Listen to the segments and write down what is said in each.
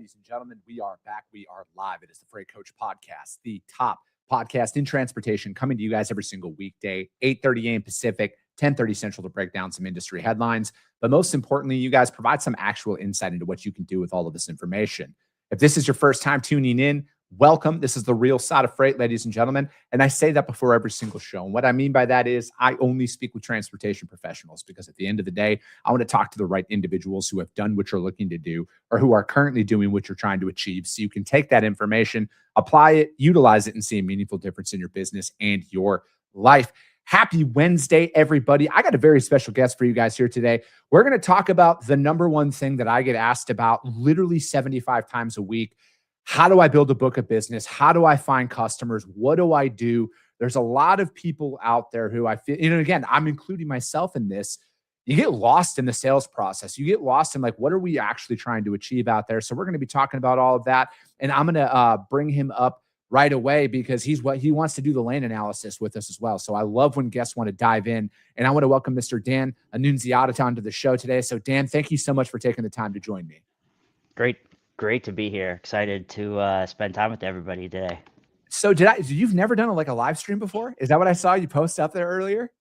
ladies and gentlemen. We are back. We are live. It is the Freight Coach Podcast, the top podcast in transportation, coming to you guys every single weekday, 8:30 a.m. Pacific, 10:30 Central, to break down some industry headlines. But most importantly, you guys provide some actual insight into what you can do with all of this information. If this is your first time tuning in, welcome. This is the real side of freight, ladies and gentlemen. And I say that before every single show. And what I mean by that is I only speak with transportation professionals, because at the end of the day, I want to talk to the right individuals who have done what you're looking to do or who are currently doing what you're trying to achieve. So you can take that information, apply it, utilize it, and see a meaningful difference in your business and your life. Happy Wednesday, everybody. I got a very special guest for you guys here today. We're going to talk about the number one thing that I get asked about literally 75 times a week. How do I build a book of business? How do I find customers? What do I do? There's a lot of people out there who I feel, again, I'm including myself in this. You get lost in the sales process. You get lost in like, what are we actually trying to achieve out there? So we're going to be talking about all of that. And I'm going to bring him up right away because he wants to do the lane analysis with us as well. So I love when guests want to dive in. And I want to welcome Mr. Dan Annunziata onto the show today. So Dan, thank you so much for taking the time to join me. Great to be here. Excited to spend time with everybody today. So you've never done like a live stream before? Is that what I saw you post up there earlier?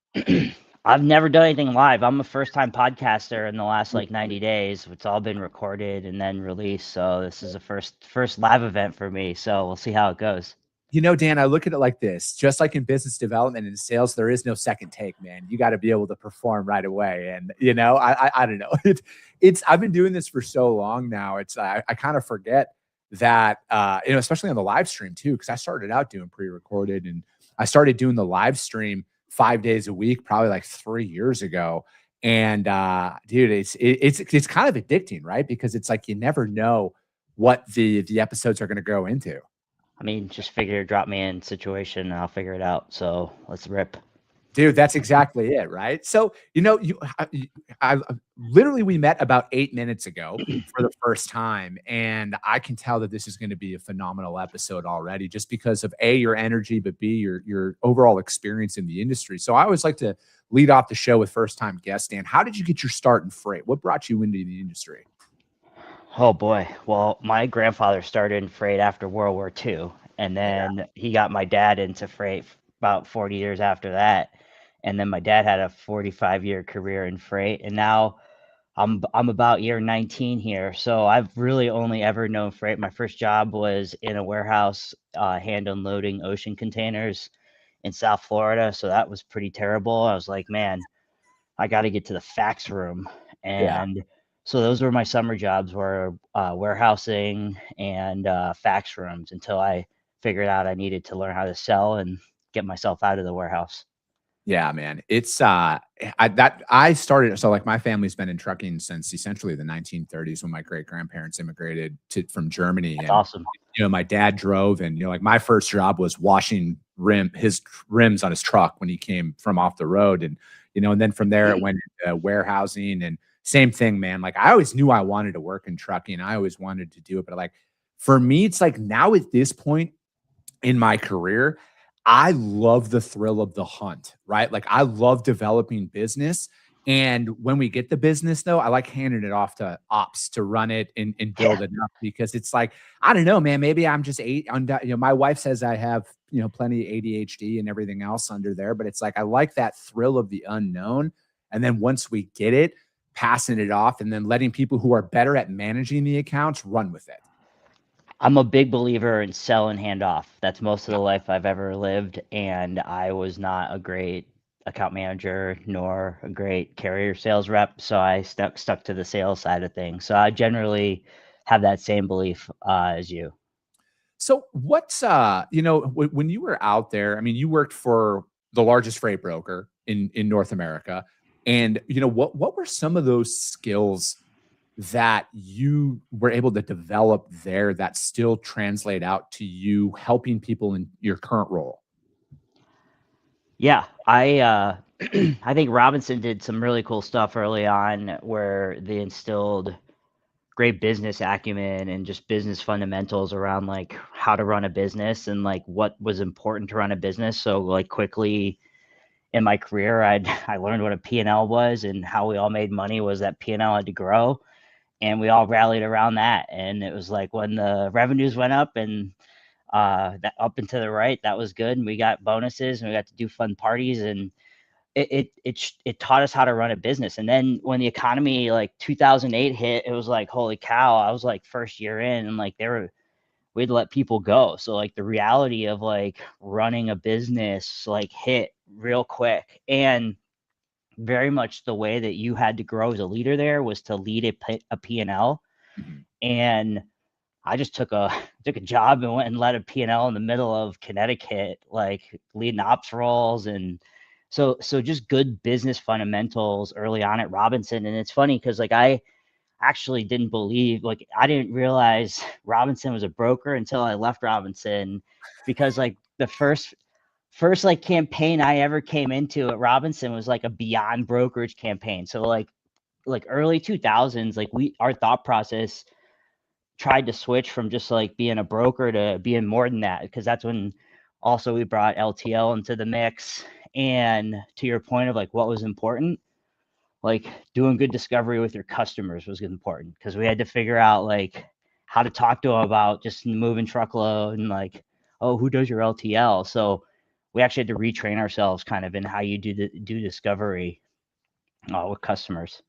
I've never done anything live. I'm a first-time podcaster in the last 90 days. It's all been recorded and then released. So this is a first live event for me. So we'll see how it goes. Dan, I look at it like this. Just like in business development and sales, there is no second take, man. You got to be able to perform right away. And, I don't know. I've been doing this for so long now. I kind of forget that, especially on the live stream too, because I started out doing pre-recorded and I started doing the live stream 5 days a week, probably like 3 years ago. And dude, it's kind of addicting, right? Because it's like you never know what the episodes are going to go into. I mean, just drop me in situation and I'll figure it out. So let's rip. Dude, that's exactly it, right? So, we met about 8 minutes ago for the first time, and I can tell that this is going to be a phenomenal episode already, just because of A, your energy, but B, your overall experience in the industry. So I always like to lead off the show with first-time guests. Dan, how did you get your start in freight? What brought you into the industry? Oh boy. Well, my grandfather started in freight after World War II, and then he got my dad into freight about 40 years after that. And then my dad had a 45-year career in freight, and now I'm about year 19 here. So I've really only ever known freight. My first job was in a warehouse, hand unloading ocean containers in South Florida. So that was pretty terrible. I was like, man, I got to get to the fax room. And so those were my summer jobs, were warehousing and fax rooms, until I figured out I needed to learn how to sell and get myself out of the warehouse. Yeah, man. It's I started, so like my family's been in trucking since essentially the 1930s when my great grandparents immigrated from Germany. That's awesome. My dad drove, and like my first job was washing his rims on his truck when he came from off the road, and and then from there it went into warehousing, and same thing, man. Like I always knew I wanted to work in trucking. I always wanted to do it, but like for me, it's like now at this point in my career, I love the thrill of the hunt, right? Like I love developing business. And when we get the business though, I like handing it off to ops to run it and build it up, because it's like, I don't know, man, maybe I'm just my wife says I have, plenty of ADHD and everything else under there, but it's like, I like that thrill of the unknown. And then once we get it, passing it off and then letting people who are better at managing the accounts run with it. I'm a big believer in sell and hand off. That's most of the life I've ever lived. And I was not a great account manager nor a great carrier sales rep. So I stuck to the sales side of things. So I generally have that same belief as you. So what's, when you were out there, I mean, you worked for the largest freight broker in North America. And, what were some of those skills that you were able to develop there that still translate out to you helping people in your current role? Yeah, I think Robinson did some really cool stuff early on where they instilled great business acumen and just business fundamentals around like how to run a business and like what was important to run a business. So like quickly in my career, I learned what a P&L was, and how we all made money was that P&L had to grow. and we all rallied around that. And it was like when the revenues went up and that up and to the right, that was good. And we got bonuses and we got to do fun parties, and it taught us how to run a business. And then when the economy like 2008 hit, it was like, holy cow, I was like first year in, and like we had to let people go. So like the reality of like running a business like hit real quick. And very much the way that you had to grow as a leader there was to lead a P&L. Mm-hmm. And I just took a job and went and led a P&L in the middle of Connecticut, like leading ops roles. And so just good business fundamentals early on at Robinson. And it's funny because like I actually didn't believe, like I didn't realize Robinson was a broker until I left Robinson, because like the first like campaign I ever came into at Robinson was like a beyond brokerage campaign. So like early 2000s, like our thought process tried to switch from just like being a broker to being more than that, because that's when also we brought LTL into the mix. And to your point of like what was important, like doing good discovery with your customers was important, because we had to figure out like how to talk to them about just moving truckload and like, oh, who does your LTL? So we actually had to retrain ourselves kind of in how you do discovery with customers.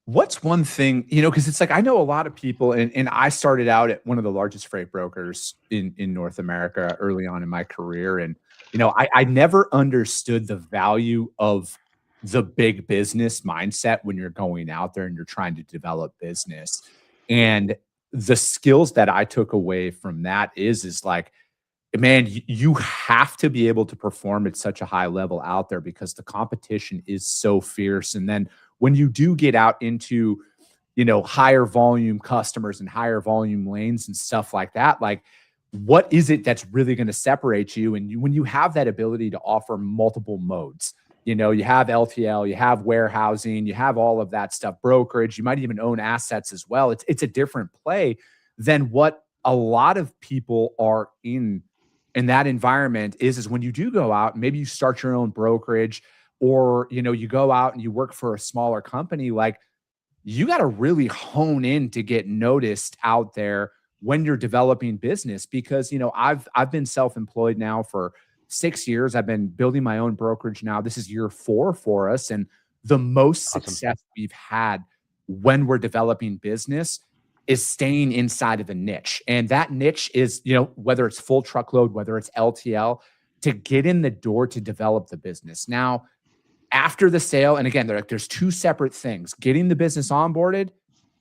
What's one thing, because it's like I know a lot of people, and I started out at one of the largest freight brokers in North America early on in my career. And, I never understood the value of the big business mindset when you're going out there and you're trying to develop business. And the skills that I took away from that is like, man, you have to be able to perform at such a high level out there because the competition is so fierce. And then when you do get out into, higher volume customers and higher volume lanes and stuff like that, like what is it that's really going to separate you? And when you have that ability to offer multiple modes, you have LTL, you have warehousing, you have all of that stuff, brokerage, you might even own assets as well. It's a different play than what a lot of people are in that environment is when you do go out, maybe you start your own brokerage, or you go out and you work for a smaller company. Like, you got to really hone in to get noticed out there when you're developing business, because I've been self-employed now for 6 years. I've been building my own brokerage now. This is year 4 for us, and the most Awesome. success we've had when we're developing business is staying inside of a niche. And that niche is, whether it's full truckload, whether it's LTL, to get in the door to develop the business. Now, after the sale, and again, there's 2 separate things. Getting the business onboarded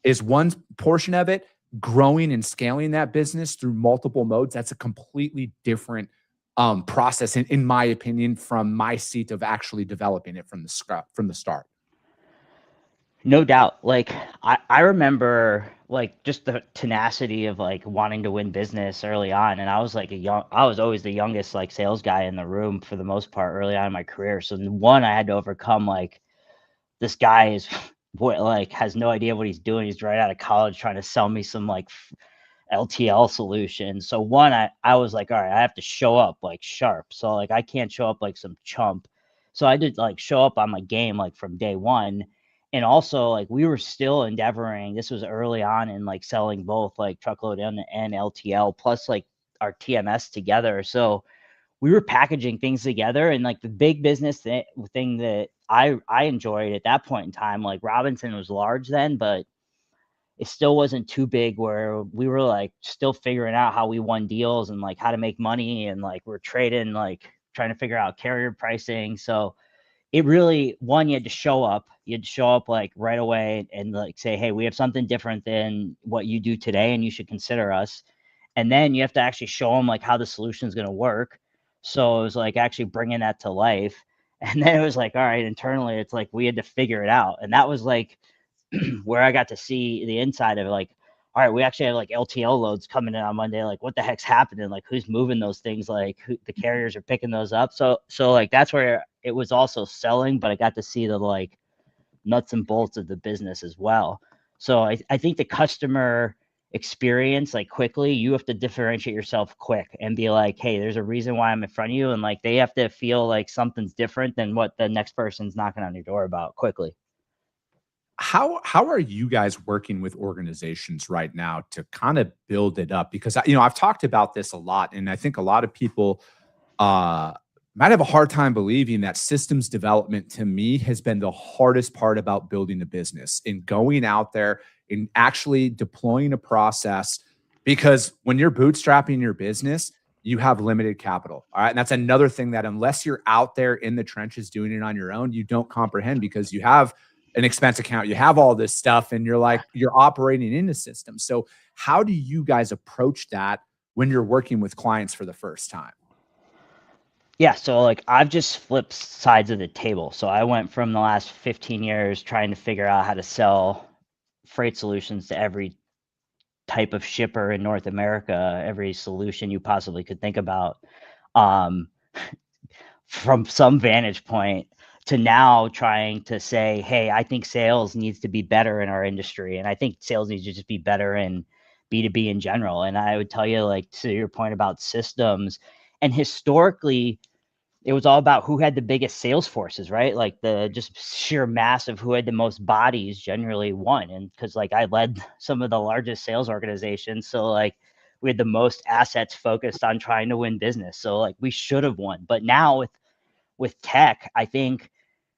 is one portion of it. Growing and scaling that business through multiple modes, that's a completely different process, in my opinion, from my seat of actually developing it from the start. No doubt. Like I remember like just the tenacity of like wanting to win business early on. And I was like I was always the youngest like sales guy in the room for the most part early on in my career. So one, I had to overcome like this guy is like has no idea what he's doing. He's right out of college trying to sell me some like LTL solution. So one, I was like, all right, I have to show up like sharp. So like I can't show up like some chump. So I did like show up on my game like from day one. And also like we were still endeavoring, this was early on in like selling both like truckload and LTL plus like our TMS together. So we were packaging things together, and like the big business thing that I enjoyed at that point in time, like Robinson was large then, but it still wasn't too big where we were like still figuring out how we won deals and like how to make money, and like we're trading, like trying to figure out carrier pricing. So it really, one, you had to show up. You had to show up like right away and like say, hey, we have something different than what you do today, and you should consider us. And then you have to actually show them like how the solution is going to work. So it was like actually bringing that to life. And then it was like, all right, internally, it's like we had to figure it out. And that was like where I got to see the inside of it, like, all right, we actually have like LTL loads coming in on Monday. Like, what the heck's happening? Like, who's moving those things? Like, the carriers are picking those up. So like that's where it was also selling, but I got to see the like nuts and bolts of the business as well. So I think the customer experience, like quickly, you have to differentiate yourself quick and be like, hey, there's a reason why I'm in front of you. And like, they have to feel like something's different than what the next person's knocking on your door about quickly. how are you guys working with organizations right now to kind of build it up? Because I've talked about this a lot, and I think a lot of people uh, might have a hard time believing that systems development to me has been the hardest part about building a business and going out there and actually deploying a process. Because when you're bootstrapping your business, you have limited capital. All right. And that's another thing that unless you're out there in the trenches doing it on your own, you don't comprehend, because you have an expense account, you have all this stuff, and you're operating in the system. So how do you guys approach that when you're working with clients for the first time? Yeah, so like I've just flipped sides of the table. So I went from the last 15 years trying to figure out how to sell freight solutions to every type of shipper in North America, every solution you possibly could think about. Um, from some vantage point, to now trying to say, hey, I think sales needs to be better in our industry. And I think sales needs to just be better in B2B in general. And I would tell you, like, to your point about systems, and historically, it was all about who had the biggest sales forces, right? Like the just sheer mass of who had the most bodies generally won. And because like I led some of the largest sales organizations, so like we had the most assets focused on trying to win business. So like we should have won. But now with tech, I think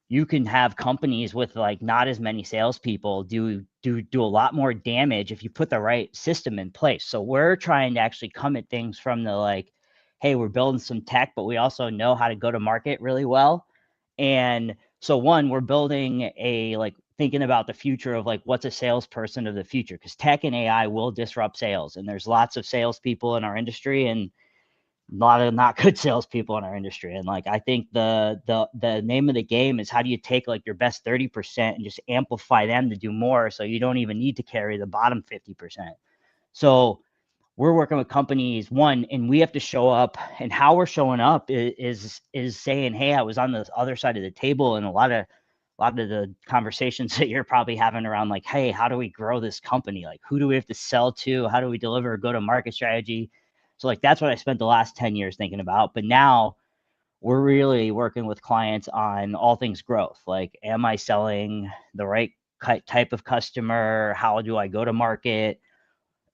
you can have companies with like not as many salespeople do a lot more damage if you put the right system in place. So we're trying to actually come at things from the like, hey, we're building some tech, but we also know how to go to market really well. And so one, we're building a like thinking about the future of like what's a salesperson of the future, because tech and AI will disrupt sales. And there's lots of salespeople in our industry, and a lot of not good salespeople in our industry. And like I think the name of the game is how do you take like your best 30% and just amplify them to do more, so you don't even need to carry the bottom 50%. So we're working with companies, one, and we have to show up, and how we're showing up is saying, hey, I was on the other side of the table. And a lot of the conversations that you're probably having around like, hey, how do we grow this company? Like, who do we have to sell to? How do we deliver a go-to-market strategy? So like, that's what I spent the last 10 years thinking about. But now we're really working with clients on all things growth. Like, am I selling the right type of customer? How do I go to market?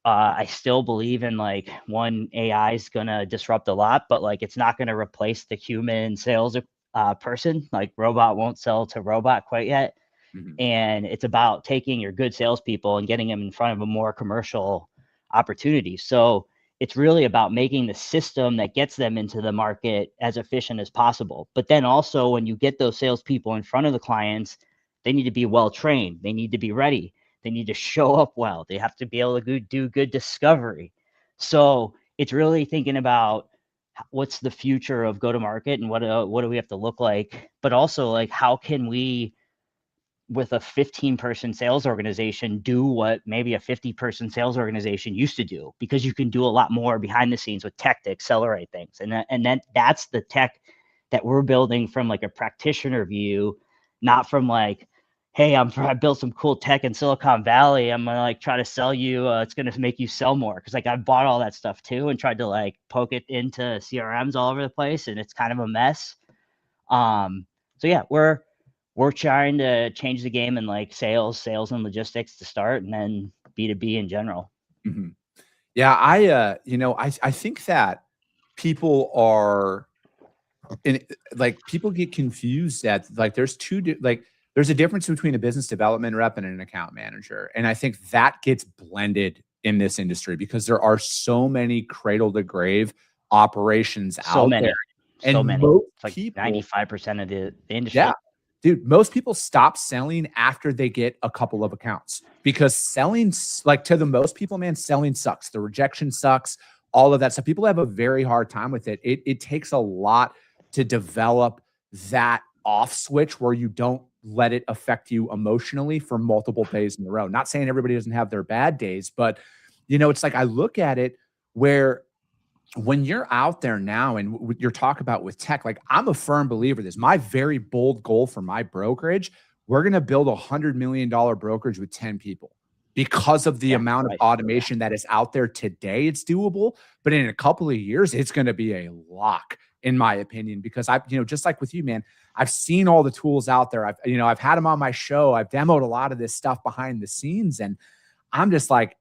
I still believe in like one, AI is going to disrupt a lot, but like it's not going to replace the human sales person. Like robot won't sell to robot quite yet. Mhm. And it's about taking your good salespeople and getting them in front of a more commercial opportunity. So it's really about making the system that gets them into the market as efficient as possible. But then also, when you get those salespeople in front of the clients, they need to be well trained. They need to be ready. They need to show up well. They have to be able to do good discovery. So it's really thinking about what's the future of go to market, and what do we have to look like, but also like how can we, with a 15-person sales organization, do what maybe a 50-person sales organization used to do, because you can do a lot more behind the scenes with tech to accelerate things. And that's the tech that we're building from like a practitioner view, not from like, hey, I built some cool tech in Silicon Valley, I'm gonna like try to sell you, it's gonna make you sell more, because like I've bought all that stuff too and tried to like poke it into CRMs all over the place, and it's kind of a mess. So yeah, we're trying to change the game in like sales and logistics to start, and then B2B in general. Mhm. Yeah, I think that people are and like people get confused that like there's a difference between a business development rep and an account manager. And I think that gets blended in this industry because there are so many cradle to grave operations So out there. many, so And many. most It's like people, 95% of the yeah, industry. dude, most people stop selling after they get a couple of accounts because like to the most people, man, selling sucks. The rejection sucks, all of that. So people have a very hard time with it. It takes a lot to develop that off switch where you don't let it affect you emotionally for multiple days in a row. Not saying everybody doesn't have their bad days, but it's like I look at it where when you're out there now and your talk about with tech, like I'm a firm believer this. My very bold goal for my brokerage, we're going to build $100 million brokerage with 10 people because of the amount of automation that is out there today. It's doable, but in a couple of years, it's going to be a lock, in my opinion, because just like with you, man, I've seen all the tools out there. I've had them on my show. I've demoed a lot of this stuff behind the scenes, and I'm just like,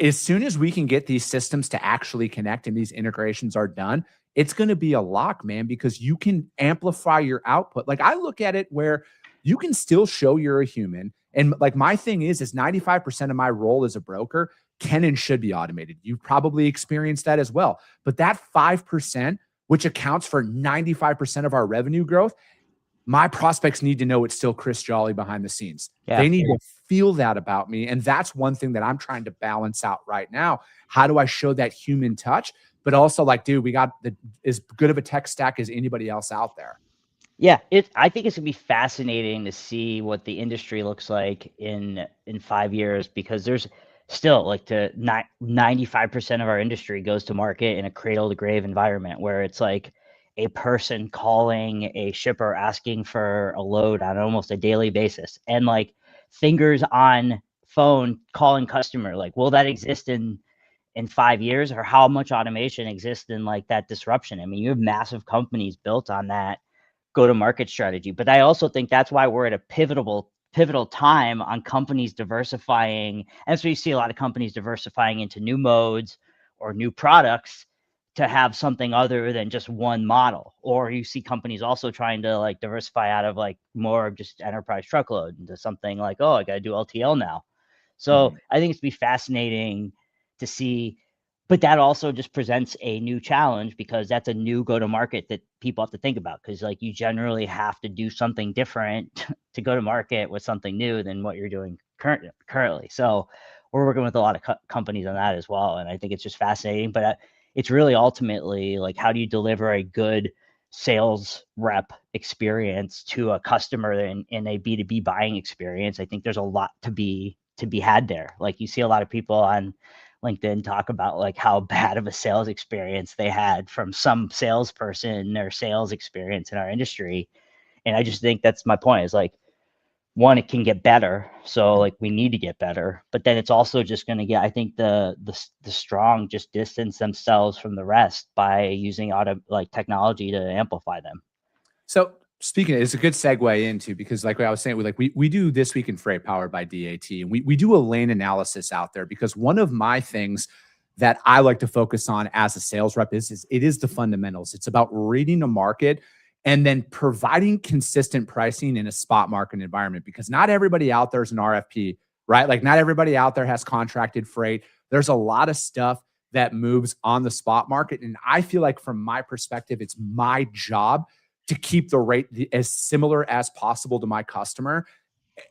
as soon as we can get these systems to actually connect and these integrations are done, it's going to be a lock, man, because you can amplify your output. Like, I look at it where you can still show you're a human. And like, my thing is 95% of my role as a broker can and should be automated. You've probably experienced that as well. But that 5%, which accounts for 95% of our revenue growth, my prospects need to know it's still Chris Jolly behind the scenes. Yeah. They need to feel that about me. And that's one thing that I'm trying to balance out right now. How do I show that human touch? But also, like, dude, we got as good of a tech stack as anybody else out there. Yeah, I think it's gonna be fascinating to see what the industry looks like in 5 years, because there's still like 95% of our industry goes to market in a cradle to grave environment where it's like a person calling a shipper asking for a load on almost a daily basis, and like fingers on phone calling customer. Like, will that exist in 5 years, or how much automation exists in like that disruption? I mean, you have massive companies built on that go-to-market strategy. But I also think that's why we're at a pivotal time on companies diversifying. And so you see a lot of companies diversifying into new modes or new products to have something other than just one model. Or you see companies also trying to like diversify out of like more of just enterprise truckload into something like, oh, I got to do LTL now. So I think it's be fascinating to see. But that also just presents a new challenge, because that's a new go-to-market that people have to think about, because like you generally have to do something different to go to market with something new than what you're doing currently. So we're working with a lot of companies on that as well. And I think it's just fascinating, but it's really ultimately like, how do you deliver a good sales rep experience to a customer in a B2B buying experience? I think there's a lot to be had there. Like, you see a lot of people on LinkedIn talk about like how bad of a sales experience they had from some salesperson or sales experience in our industry. And I just think that's my point, is like, one, it can get better. So like, we need to get better, but then it's also just going to get, I think the strong just distance themselves from the rest by using technology to amplify them. So speaking of, it's a good segue into, because like I was saying, we do This Week in Freight powered by DAT, and we do a lane analysis out there, because one of my things that I like to focus on as a sales rep is it is the fundamentals. It's about reading the market and then providing consistent pricing in a spot market environment, because not everybody out there is an RFP, right? Like, not everybody out there has contracted freight. There's a lot of stuff that moves on the spot market. And I feel like, from my perspective, it's my job to keep the rate as similar as possible to my customer.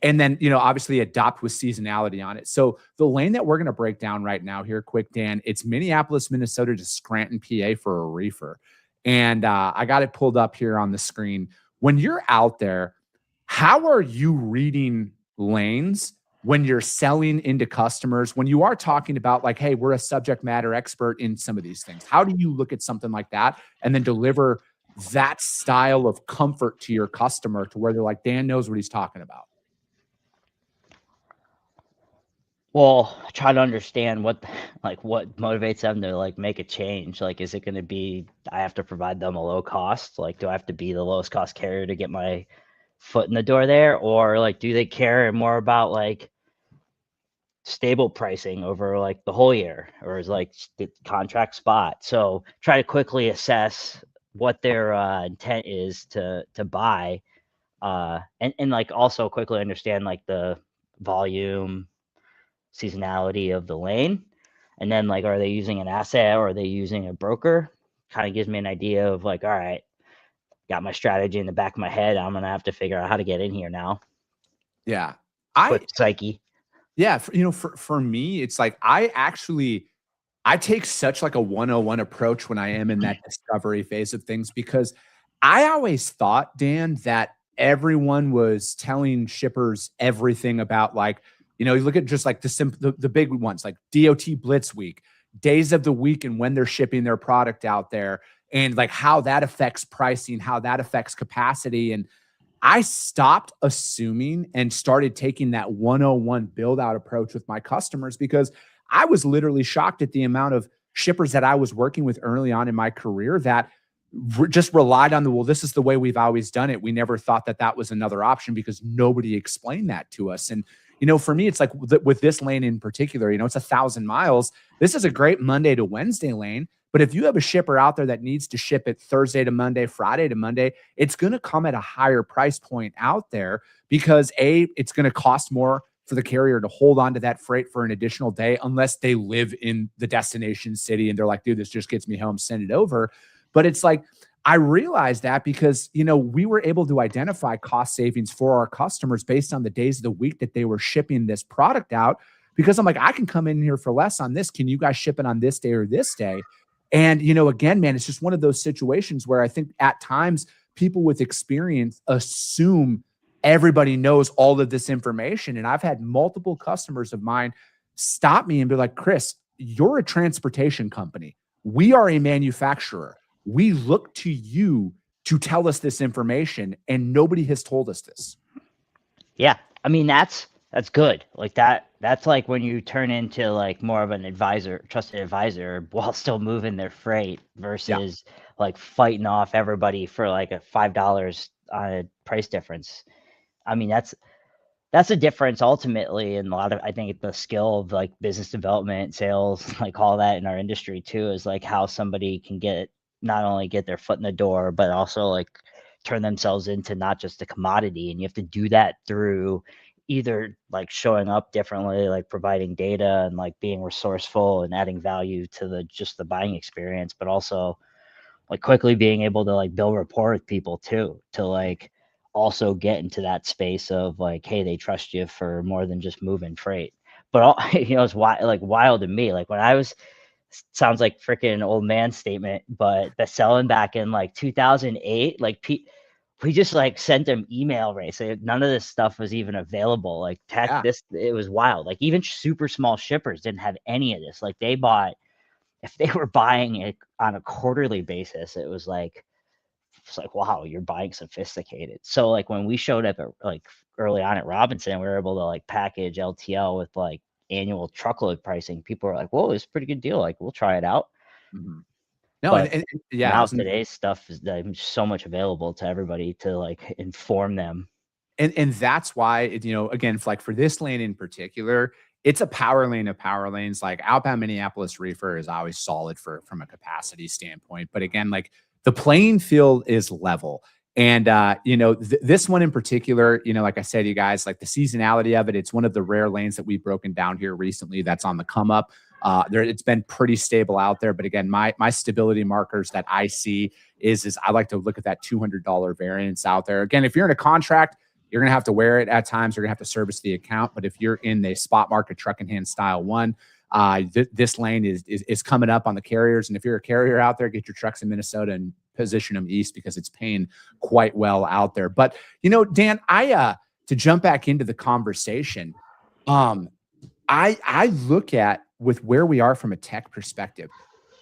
And then, obviously adopt with seasonality on it. So the lane that we're going to break down right now here, quick, Dan, it's Minneapolis, Minnesota to Scranton, PA for a reefer. And I got it pulled up here on the screen. When you're out there, how are you reading lanes when you're selling into customers, when you are talking about like, hey, we're a subject matter expert in some of these things? How do you look at something like that and then deliver that style of comfort to your customer to where they're like, Dan knows what he's talking about? Well, try to understand what motivates them to like make a change. Like, is it going to be, I have to provide them a low cost? Like, do I have to be the lowest cost carrier to get my foot in the door there? Or like, do they care more about like stable pricing over like the whole year, or is like the contract spot? So try to quickly assess what their intent is to buy, and like also quickly understand like the volume, seasonality of the lane, and then like, are they using an asset or are they using a broker? Kind of gives me an idea of like, all right, got my strategy in the back of my head, I'm gonna have to figure out how to get in here now. Yeah, Quick psyche. Yeah, for me, it's like, I take such like a 101 approach when I am in that discovery phase of things, because I always thought, Dan, that everyone was telling shippers everything about, like, you look at just like the big ones, like DOT Blitz Week, days of the week, and when they're shipping their product out there, and like how that affects pricing, how that affects capacity. And I stopped assuming and started taking that 101 build out approach with my customers, because I was literally shocked at the amount of shippers that I was working with early on in my career that just relied on well, this is the way we've always done it. We never thought that that was another option because nobody explained that to us. And, for me, it's like with this lane in particular, it's 1,000 miles. This is a great Monday to Wednesday lane. But if you have a shipper out there that needs to ship it Thursday to Monday, Friday to Monday, it's going to come at a higher price point out there because it's going to cost more for the carrier to hold on to that freight for an additional day, unless they live in the destination city and they're like, dude, this just gets me home, send it over. But it's like, I realized that because, we were able to identify cost savings for our customers based on the days of the week that they were shipping this product out. Because I'm like, I can come in here for less on this. Can you guys ship it on this day or this day? And, again, man, it's just one of those situations where I think at times people with experience assume everybody knows all of this information. And I've had multiple customers of mine stop me and be like, Chris, you're a transportation company. We are a manufacturer. We look to you to tell us this information, and nobody has told us this. Yeah. I mean, that's good. Like that's like when you turn into like more of an advisor, trusted advisor, while still moving their freight versus like fighting off everybody for like a $5 on a price difference. I mean, that's a difference ultimately in a lot of, I think, the skill of like business development, sales, like all that in our industry too, is like how somebody can not only get their foot in the door, but also like turn themselves into not just a commodity. And you have to do that through either like showing up differently, like providing data and like being resourceful and adding value to just the buying experience, but also like quickly being able to like build rapport with people too, to like also get into that space of like, hey, they trust you for more than just moving freight. But it's wild to me. Like when I was, sounds like freaking old man statement, but the selling back in like 2008, like we just like sent them email rates. None of this stuff was even available. Like it was wild. Like even super small shippers didn't have any of this. Like if they were buying it on a quarterly basis, it's like, wow, you're buying sophisticated. So like when we showed up like early on at Robinson, we were able to like package LTL with like annual truckload pricing. People were like, whoa, it's a pretty good deal. Like we'll try it out. Mm-hmm. No, but and now today's stuff is so much available to everybody to like inform them. And that's why, again, like for this lane in particular, it's a power lane of power lanes. Like outbound Minneapolis reefer is always solid from a capacity standpoint. But again, like the playing field is level. And, this one in particular, like I said, you guys, like the seasonality of it, it's one of the rare lanes that we've broken down here recently that's on the come up. It's been pretty stable out there. But again, my stability markers that I see is I like to look at that $200 variance out there. Again, if you're in a contract, you're going to have to wear it at times. You're going to have to service the account. But if you're in the spot market truck and hand style one, this lane is coming up on the carriers. And if you're a carrier out there, get your trucks in Minnesota and position them east because it's paying quite well out there. But, Dan, to jump back into the conversation, I look at with where we are from a tech perspective,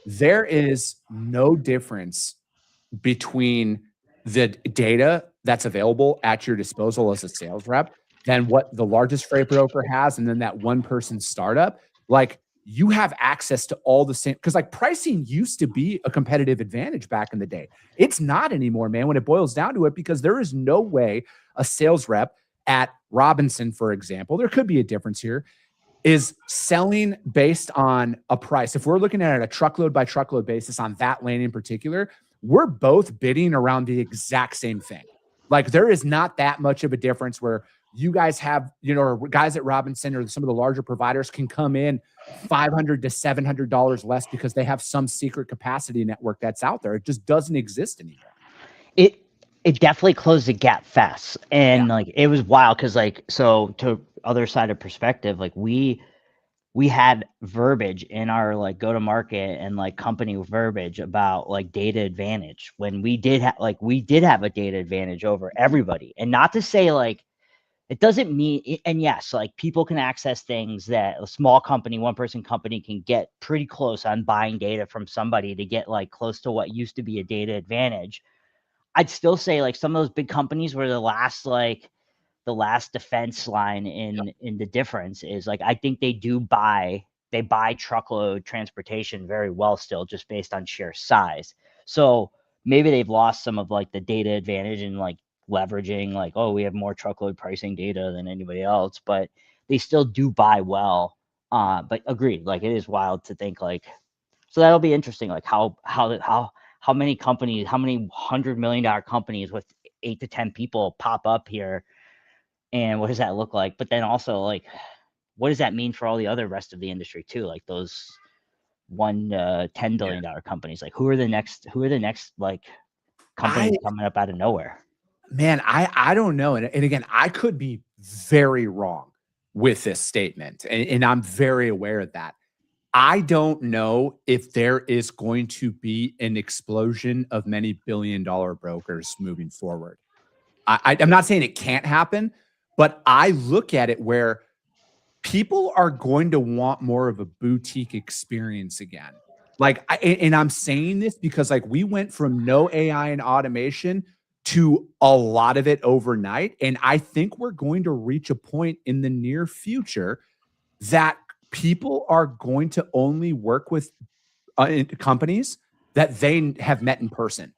there is no difference between the data that's available at your disposal as a sales rep than what the largest freight broker has. And then that one person startup, like you have access to all the same, because like pricing used to be a competitive advantage back in the day. It's not anymore, man, when it boils down to it, because there is no way a sales rep at Robinson, for example, there could be a difference here, is selling based on a price. If we're looking at it a truckload by truckload basis on that lane in particular, we're both bidding around the exact same thing. Like there is not that much of a difference where you guys have, or guys at Robinson or some of the larger providers can come in $500 to $700 less because they have some secret capacity network that's out there. It just doesn't exist anymore. It definitely closed the gap fast. And like, it was wild. Cause like, so to other side of perspective, like we had verbiage in our like go to market and like company verbiage about like data advantage when we did have a data advantage over everybody. And not to say like, it doesn't mean, and yes, like people can access things that a small company, one person company can get pretty close on buying data from somebody to get like close to what used to be a data advantage. I'd still say like some of those big companies were the last defense line in the difference is like I think they buy truckload transportation very well still just based on sheer size. So maybe they've lost some of like the data advantage and like leveraging like, oh, we have more truckload pricing data than anybody else, but they still do buy well. But agreed, like it is wild to think like, so that'll be interesting, like how many companies, how many $100 million companies with 8 to 10 people pop up here, and what does that look like? But then also like, what does that mean for all the other rest of the industry too? Like those $10 billion companies, like who are the next like companies coming up out of nowhere? Man, I don't know. And again, I could be very wrong with this statement. And I'm very aware of that. I don't know if there is going to be an explosion of many billion-dollar brokers moving forward. I'm not saying it can't happen, but I look at it where people are going to want more of a boutique experience again. Like, and I'm saying this because like we went from no AI and automation to a lot of it overnight. And I think we're going to reach a point in the near future that people are going to only work with companies that they have met in person.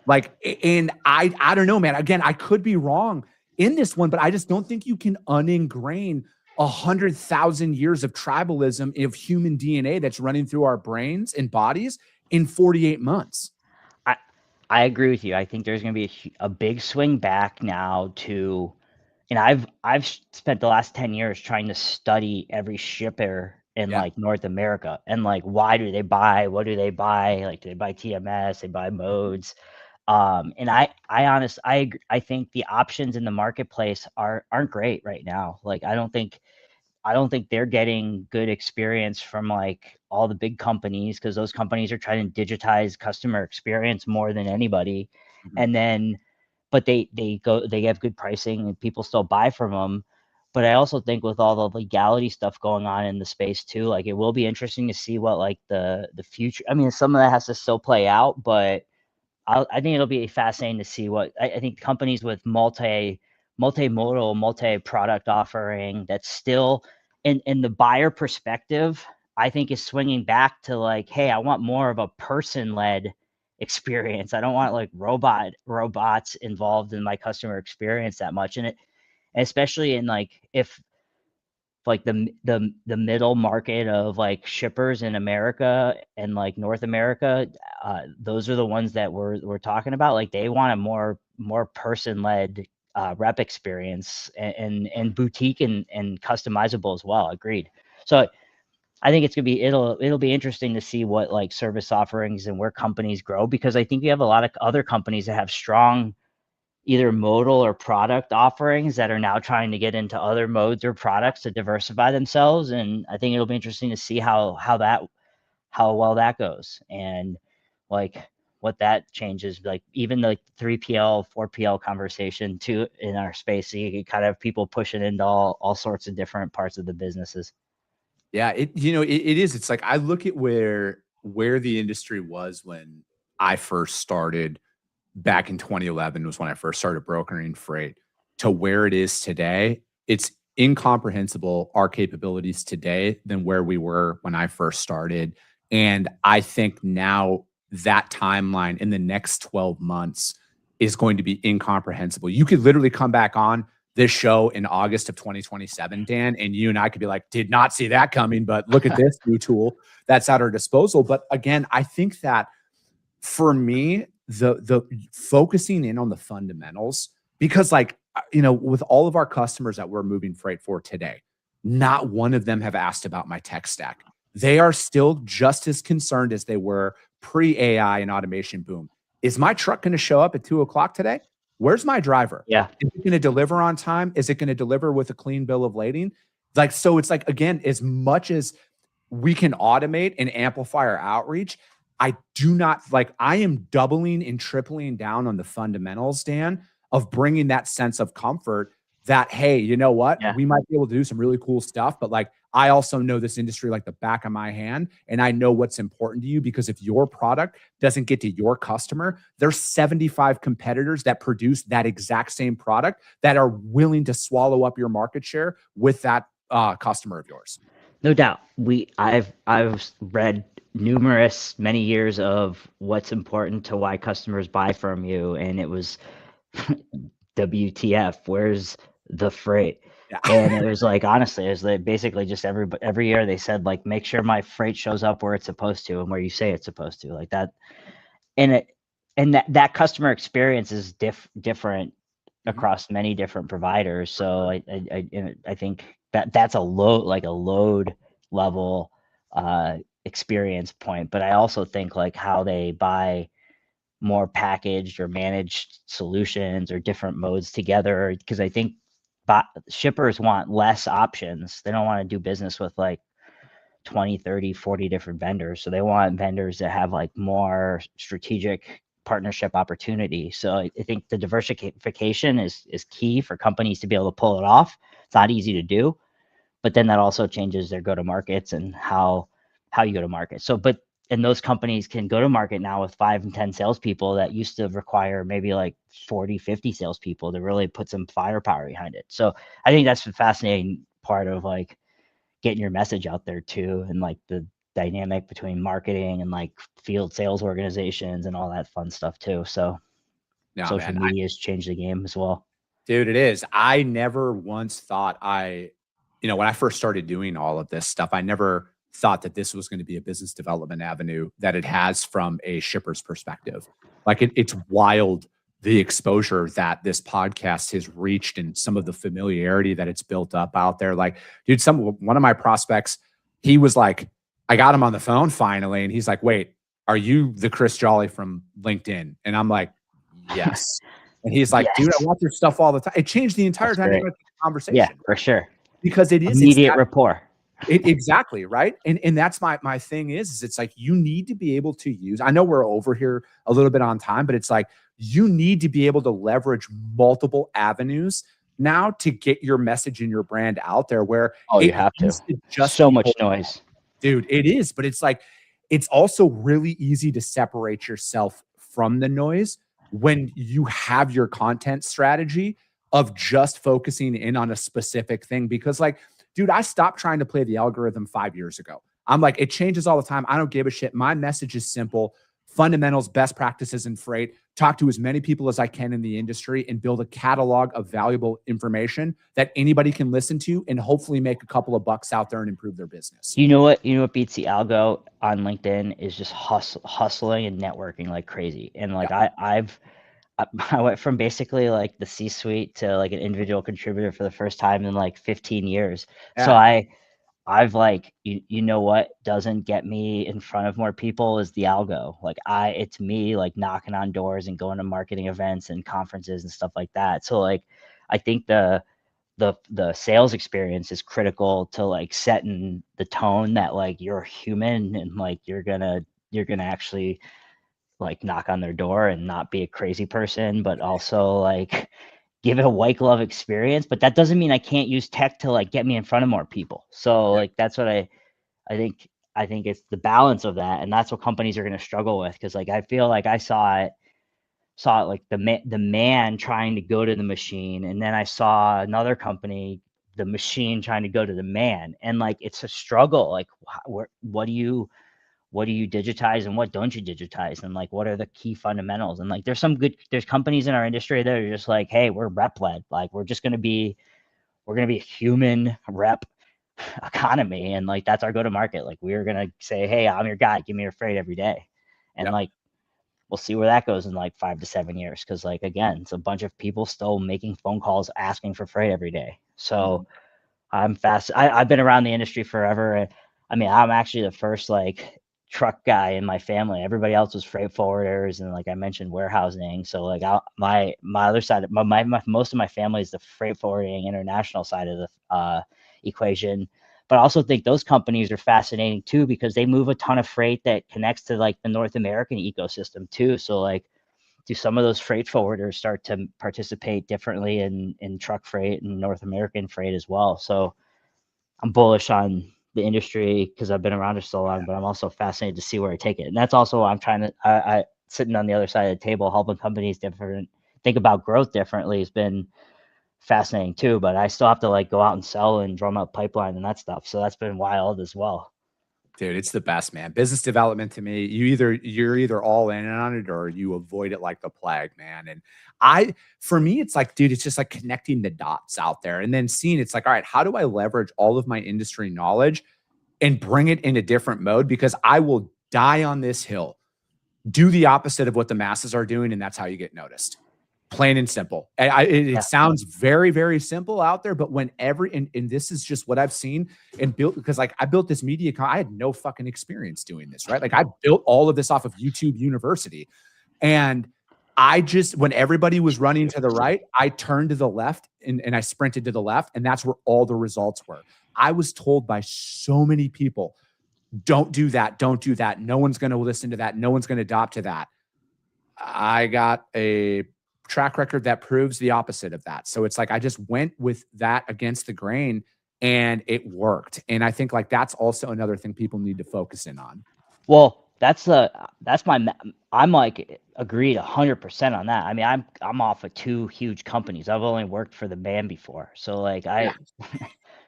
Like, and I don't know, man. Again, I could be wrong in this one, but I just don't think you can uningrain 100,000 years of tribalism of human DNA that's running through our brains and bodies in 48 months. I agree with you. I think there's going to be a big swing back now to, and I've spent the last 10 years trying to study every shipper in like North America and like why do they buy, what do they buy, like do they buy TMS, they buy modes, and I think the options in the marketplace aren't great right now. Like I don't think they're getting good experience from like all the big companies because those companies are trying to digitize customer experience more than anybody. Mm-hmm. And then, but they have good pricing and people still buy from them. But I also think with all the legality stuff going on in the space too, like it will be interesting to see what like the future. I mean, some of that has to still play out, but I think it'll be fascinating to see what I think companies with multimodal, multi-product offering that's still in the buyer perspective, I think is swinging back to like, hey, I want more of a person-led experience. I don't want like robots involved in my customer experience that much. And especially in like if like the middle market of like shippers in America and like North America, those are the ones that we're talking about. Like they want a more person-led rep experience and boutique and customizable as well. Agreed. So I think it's gonna be it'll be interesting to see what like service offerings and where companies grow, because I think you have a lot of other companies that have strong either modal or product offerings that are now trying to get into other modes or products to diversify themselves. And I think it'll be interesting to see how well that goes and like what that changes, like even like 3PL, 4PL conversation too in our space. So you kind of have people pushing into all sorts of different parts of the businesses. Yeah, it is. It's like I look at where the industry was when I first started back in 2011 was when I first started brokering freight to where it is today. It's incomprehensible our capabilities today than where we were when I first started. And I think now that timeline in the next 12 months is going to be incomprehensible. You could literally come back on this show in August of 2027, Dan, and you and I could be like, did not see that coming, but look at this new tool that's at our disposal. But again, I think that for me, the focusing in on the fundamentals, because like, with all of our customers that we're moving freight for today, not one of them have asked about my tech stack. They are still just as concerned as they were pre-AI and automation boom. Is my truck going to show up at 2:00 today? Where's my driver? Yeah. Is it going to deliver on time? Is it going to deliver with a clean bill of lading? Like, so it's like, again, as much as we can automate and amplify our outreach, I do not like, I am doubling and tripling down on the fundamentals, Dan, of bringing that sense of comfort that, hey, you know what? Yeah. We might be able to do some really cool stuff, but like, I also know this industry like the back of my hand, and I know what's important to you, because if your product doesn't get to your customer, there's 75 competitors that produce that exact same product that are willing to swallow up your market share with that customer of yours. No doubt. I've read many years of what's important to why customers buy from you, and it was WTF, where's the freight? Yeah. And it was like, honestly, it was like basically just every year they said, like, make sure my freight shows up where it's supposed to and where you say it's supposed to, like that. And that customer experience is different Mhm. across many different providers. So I think that's a load level experience point. But I also think like how they buy more packaged or managed solutions or different modes together, because I think shippers want less options. They don't want to do business with like 20, 30, 40 different vendors. So they want vendors that have like more strategic partnership opportunity. So I think the diversification is key for companies to be able to pull it off. It's not easy to do, but then that also changes their go-to-markets and how you go to market. So, and those companies can go to market now with 5 and 10 salespeople that used to require maybe like 40, 50 salespeople to really put some firepower behind it. So I think that's the fascinating part of like getting your message out there too, and like the dynamic between marketing and like field sales organizations and all that fun stuff too. So No, social man. media has changed the game as well. Dude, it is. I never once thought when I first started doing all of this stuff, I never thought that this was going to be a business development avenue that it has from a shipper's perspective. Like it's wild, the exposure that this podcast has reached and some of the familiarity that it's built up out there. Like, dude, one of my prospects, he was like, I got him on the phone finally, and he's like, wait, are you the Chris Jolly from LinkedIn? And I'm like, yes. And he's like, dude, I Yes, watch your stuff all the time. It changed the entire that's great. dynamic of the Yeah, conversation, for sure. because it's Immediate that rapport. exactly, right? And that's my thing is it's like you need to be able to use. I know we're over here a little bit on time, but it's like you need to be able to leverage multiple avenues now to get your message and your brand out there, where Oh, you it have to. used to just So be much noise. dude, it is, but it's like it's also really easy to separate yourself from the noise when you have your content strategy of just focusing in on a specific thing. Because, like, dude, I stopped trying to play the algorithm 5 years ago. I'm like, it changes all the time. I don't give a shit. My message is simple: fundamentals, best practices in freight. Talk to as many people as I can in the industry and build a catalog of valuable information that anybody can listen to and hopefully make a couple of bucks out there and improve their business. You know what? You know what beats the algo on LinkedIn is just hustling and networking like crazy. And like Yeah. I went from basically like the C-suite to like an individual contributor for the first time in like 15 years. So Yeah. I've like, you know what doesn't get me in front of more people is the algo. Like it's me like knocking on doors and going to marketing events and conferences and stuff like that. So like, I think the sales experience is critical to like setting the tone that like you're human and like you're gonna actually like knock on their door and not be a crazy person, but also like give it a white glove experience. But that doesn't mean I can't use tech to like get me in front of more people. So Yeah. like that's what I think I think it's the balance of that, and that's what companies are going to struggle with, because like I feel like I saw it like the man trying to go to the machine, and then I saw another company, the machine trying to go to the man, and like it's a struggle. Like what do you digitize and what don't you digitize, and like what are the key fundamentals? And like there's companies in our industry that are just like, hey, we're rep led, like we're gonna be a human rep economy, and like that's our go to market. Like we're gonna say, hey, I'm your guy, give me your freight every day, and Yep. like we'll see where that goes in like 5 to 7 years, because like again, it's a bunch of people still making phone calls asking for freight every day. So Mhm. I'm fast. I've been around the industry forever. I mean, I'm actually the first like truck guy in my family. Everybody else was freight forwarders and like I mentioned warehousing. So like my other side, my most of my family is the freight forwarding international side of the equation. But I also think those companies are fascinating too, because they move a ton of freight that connects to like the North American ecosystem too. So like, do some of those freight forwarders start to participate differently in truck freight and North American freight as well? So I'm bullish on the industry because I've been around it so long, but I'm also fascinated to see where I take it. And that's also why I'm trying to, I sitting on the other side of the table, helping companies think about growth differently has been fascinating too. But I still have to like go out and sell and drum up pipeline and that stuff. So that's been wild as well. Dude, it's the best, man. Business development to me, you're either all in on it or you avoid it like the plague, man. And for me, it's like, dude, it's just like connecting the dots out there and then seeing it's like, all right, how do I leverage all of my industry knowledge and bring it in a different mode? Because I will die on this hill, do the opposite of what the masses are doing, and that's how you get noticed. Plain and simple. It sounds very, very simple out there, but when and this is just what I've seen and built, because like I built this media, I had no fucking experience doing this, right? Like I built all of this off of YouTube University. And when everybody was running to the right, I turned to the left and I sprinted to the left. And that's where all the results were. I was told by so many people, don't do that. Don't do that. No one's going to listen to that. No one's going to adopt to that. I got a track record that proves the opposite of that. So it's like I just went with that against the grain and it worked. And I think like that's also another thing people need to focus in on. Well, I'm like agreed 100% on that. I mean, I'm off of 2 huge companies. I've only worked for the man before. So like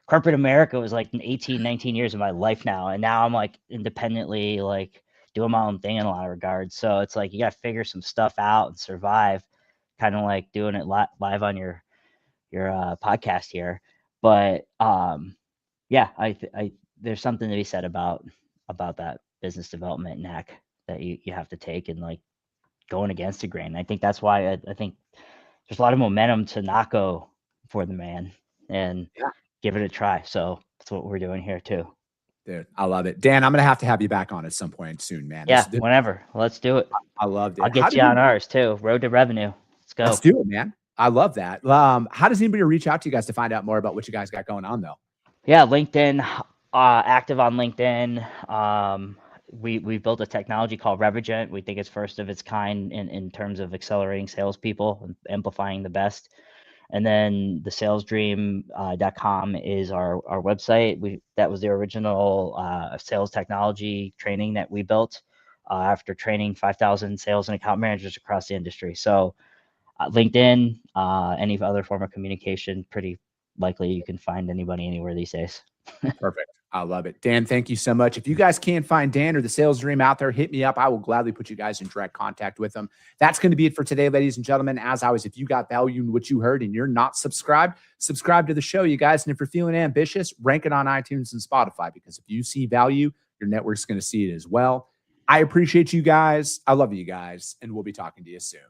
corporate America was like 18, 19 years of my life now. And now I'm like independently like doing my own thing in a lot of regards. So it's like, you got to figure some stuff out and survive, kind of like doing it live on your podcast here. But yeah, there's something to be said about that business development knack that you have to take and like going against the grain. I think that's why I think there's a lot of momentum to not go for the man and give it a try. So that's what we're doing here too. Dude, I love it. Dan, I'm going to have you back on at some point soon, man. Yeah, whenever. Let's do it. I loved it. I'll get you on ours too. Road to revenue. Let's go. Let's do it, man. I love that. How does anybody reach out to you guys to find out more about what you guys got going on though? Yeah, LinkedIn, active on LinkedIn. We built a technology called Revigent. We think it's first of its kind in terms of accelerating salespeople and amplifying the best. And then the salesdream.com is our website. That was the original sales technology training that we built after training 5,000 sales and account managers across the industry. So LinkedIn, any other form of communication, pretty likely you can find anybody anywhere these days. Perfect. I love it. Dan, thank you so much. If you guys can't find Dan or the Sales Dream out there, hit me up. I will gladly put you guys in direct contact with them. That's going to be it for today, ladies and gentlemen. As always, if you got value in what you heard and you're not subscribed, subscribe to the show, you guys. And if you're feeling ambitious, rank it on iTunes and Spotify, because if you see value, your network's going to see it as well. I appreciate you guys. I love you guys, and we'll be talking to you soon.